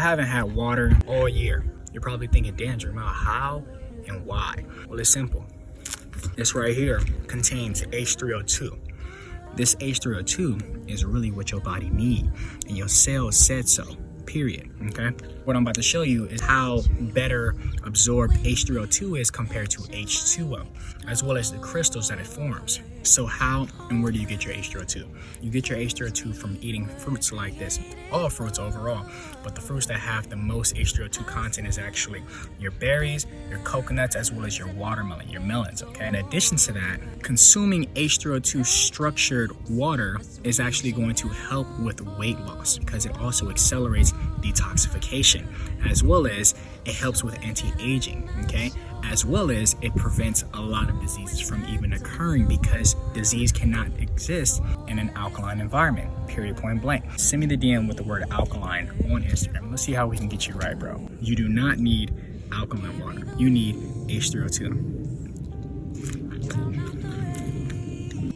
haven't had water all year, you're probably thinking, damn, Jermel, how and why? Well, it's simple. This right here contains H3O2. This H3O2 is really what your body needs, and your cells said so, period, okay? What I'm about to show you is how better absorbed H3O2 is compared to H2O, as well as the crystals that it forms. So how and where do you get your H3O2? You get your H3O2 from eating fruits like this, all fruits overall, but the fruits that have the most H3O2 content is actually your berries, your coconuts, as well as your watermelon, your melons, okay? In addition to that, consuming H3O2 structured water is actually going to help with weight loss because it also accelerates detoxification, as well as it helps with anti-aging, okay? As well as it prevents a lot of diseases from even occurring because disease cannot exist in an alkaline environment, period, point blank. Send me the DM with the word alkaline on Instagram. Let's see how we can get you right, bro. You do not need alkaline water. You need H3O2.